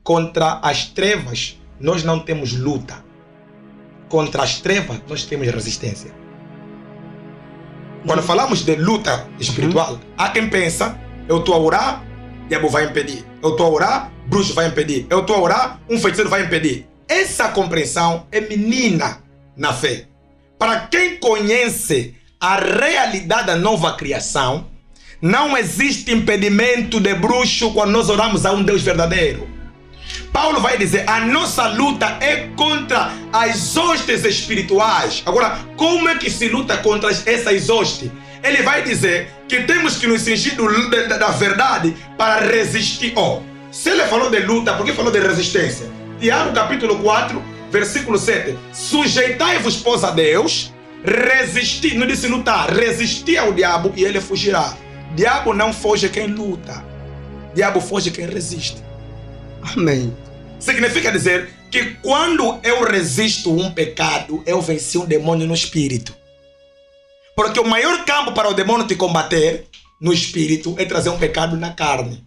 contra as trevas nós não temos luta. Contra as trevas nós temos resistência. Quando falamos de luta espiritual, há quem pensa, eu estou a orar, o diabo vai impedir. Eu estou a orar, bruxo vai impedir. Eu estou a orar, um feiticeiro vai impedir. Essa compreensão é menina na fé. Para quem conhece a realidade da nova criação, não existe impedimento de bruxo quando nós oramos a um Deus verdadeiro. Paulo vai dizer, a nossa luta é contra as hostes espirituais. Agora, como é que se luta contra essas hostes? Ele vai dizer que temos que nos cingir da verdade para resistir. Se ele falou de luta, por que falou de resistência? Tiago capítulo 4, versículo 7. Sujeitai-vos, pois, a Deus, resistir, não disse lutar, resistir ao diabo e ele fugirá. Diabo não foge quem luta. Diabo foge quem resiste. Amém. Significa dizer que quando eu resisto um pecado, eu venci um demônio no espírito. Porque o maior campo para o demônio te combater no espírito é trazer um pecado na carne.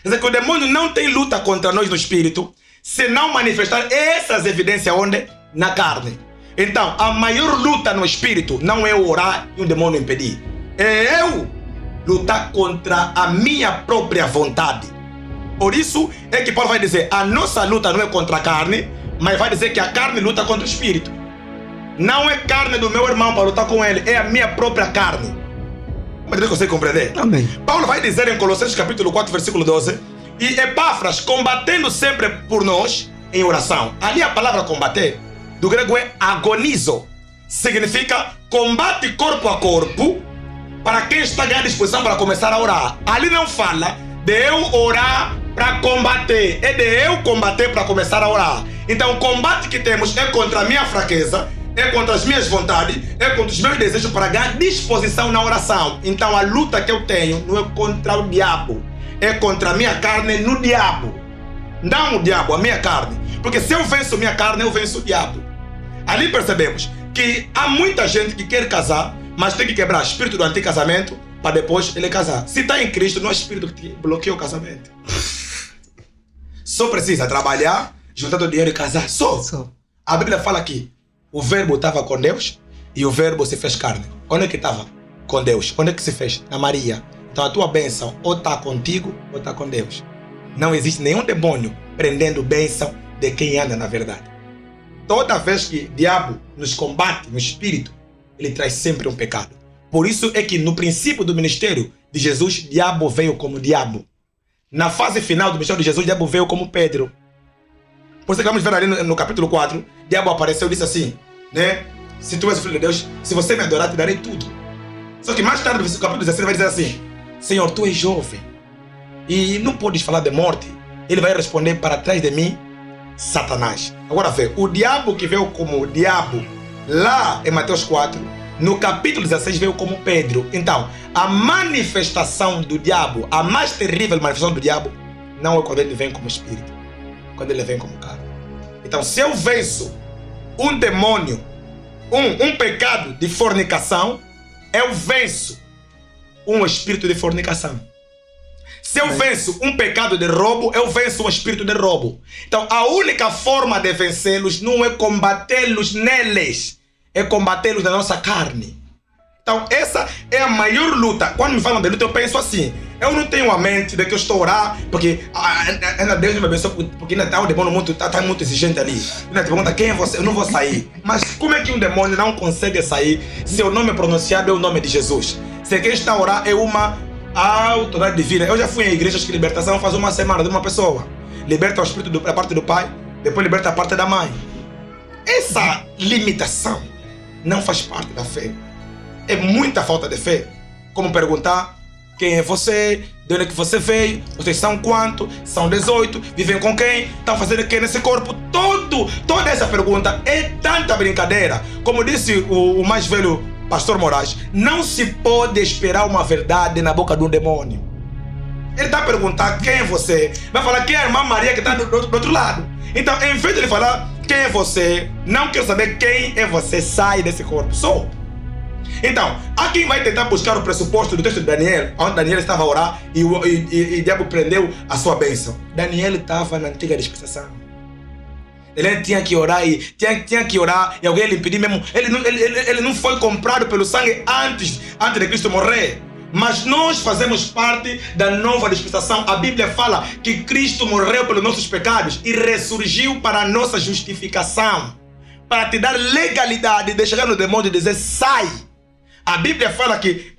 Quer dizer que o demônio não tem luta contra nós no espírito se não manifestar essas evidências onde? Na carne. Então, a maior luta no espírito não é eu orar e o demônio impedir. É eu lutar contra a minha própria vontade. Por isso é que Paulo vai dizer, a nossa luta não é contra a carne, mas vai dizer que a carne luta contra o espírito. Não é carne do meu irmão para lutar com ele, é a minha própria carne. Mas você consegue compreender? Amém. Paulo vai dizer em Colossenses capítulo 4, versículo 12, e Epáfras, combatendo sempre por nós em oração. Ali a palavra combater, do grego é agonizo. Significa combate corpo a corpo, para quem está ganhando disposição para começar a orar. Ali não fala de eu orar para combater, é de eu combater para começar a orar. Então o combate que temos é contra a minha fraqueza, é contra as minhas vontades, é contra os meus desejos para ganhar disposição na oração. Então a luta que eu tenho não é contra o diabo, é contra a minha carne no diabo. Não o diabo, a minha carne. Porque se eu venço minha carne, eu venço o diabo. Ali percebemos que há muita gente que quer casar, mas tem que quebrar o espírito do antigo casamento para depois ele casar. Se está em Cristo, não é o espírito que bloqueia o casamento. Só precisa trabalhar, juntar o dinheiro e casar. Só. A Bíblia fala que o verbo estava com Deus e o verbo se fez carne. Onde é que estava? Com Deus. Onde é que se fez? Na Maria. Então a tua bênção ou está contigo ou está com Deus. Não existe nenhum demônio prendendo bênção de quem anda na verdade. Toda vez que o diabo nos combate no espírito, ele traz sempre um pecado. Por isso é que no princípio do ministério de Jesus, o diabo veio como diabo. Na fase final do ministério de Jesus, o diabo veio como Pedro. Por isso que vamos ver ali no capítulo 4, o diabo apareceu e disse assim, né? Se tu és o filho de Deus, se você me adorar, te darei tudo. Só que mais tarde, no capítulo 16, vai dizer assim, Senhor, tu és jovem e não podes falar de morte. Ele vai responder, para trás de mim, Satanás. Agora vê, o diabo que veio como diabo lá em Mateus 4, no capítulo 16 veio como Pedro. Então, a manifestação do diabo, a mais terrível manifestação do diabo, não é quando ele vem como espírito, quando ele vem como carne. Então, se eu venço um demônio, um pecado de fornicação, eu venço um espírito de fornicação. Se eu venço um pecado de roubo, eu venço um espírito de roubo. Então, a única forma de vencê-los não é combatê-los neles, é combatê-los na nossa carne. Então, essa é a maior luta. Quando me falam de luta, eu penso assim. Eu não tenho a mente de que eu estou a orar, porque ainda Deus me abençoe, porque ainda está o demônio muito, tá muito exigente ali. Ainda te pergunta, quem é você? Eu não vou sair. Mas como é que um demônio não consegue sair se o nome pronunciado é o nome de Jesus? Se quem está a orar é uma autoridade divina. Eu já fui em igrejas que libertação faz uma semana de uma pessoa. Liberta o espírito da parte do pai, depois liberta a parte da mãe. Essa limitação não faz parte da fé. É muita falta de fé. Como perguntar, quem é você? De onde é que você veio? Vocês são quanto? São 18? Vivem com quem? Estão fazendo o que nesse corpo? Toda essa pergunta é tanta brincadeira. Como disse o mais velho pastor Moraes, não se pode esperar uma verdade na boca de um demônio. Ele está a perguntar quem é você, vai falar quem é a irmã Maria que está do outro lado. Então, em vez de ele falar quem é você, não quero saber quem é você, sai desse corpo. Só. Então, há quem vai tentar buscar o pressuposto do texto de Daniel, onde Daniel estava a orar e o diabo prendeu a sua bênção. Daniel estava na antiga dispensação. Ele tinha que orar e tinha que orar e alguém lhe impedir mesmo. Ele não foi comprado pelo sangue antes de Cristo morrer. Mas nós fazemos parte da nova dispensação. A Bíblia fala que Cristo morreu pelos nossos pecados e ressurgiu para a nossa justificação, para te dar legalidade de chegar no demônio e dizer sai. A Bíblia fala que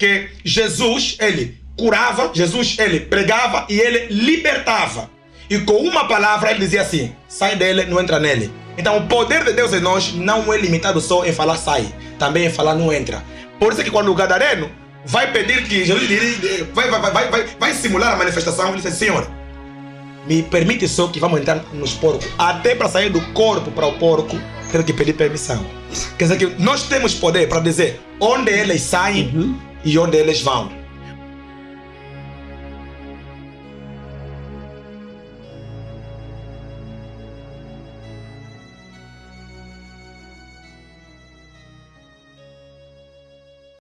Jesus, ele curava, Jesus, ele pregava e ele libertava. E com uma palavra ele dizia assim, sai dele, não entra nele. Então o poder de Deus em nós não é limitado só em falar sai, também em falar não entra. Por isso é que quando o gadareno vai pedir que Jesus vai simular a manifestação, ele diz, Senhor, me permite só que vamos entrar nos porcos. Até para sair do corpo para o porco, tem que pedir permissão. Quer dizer que nós temos poder para dizer onde eles saem e onde eles vão.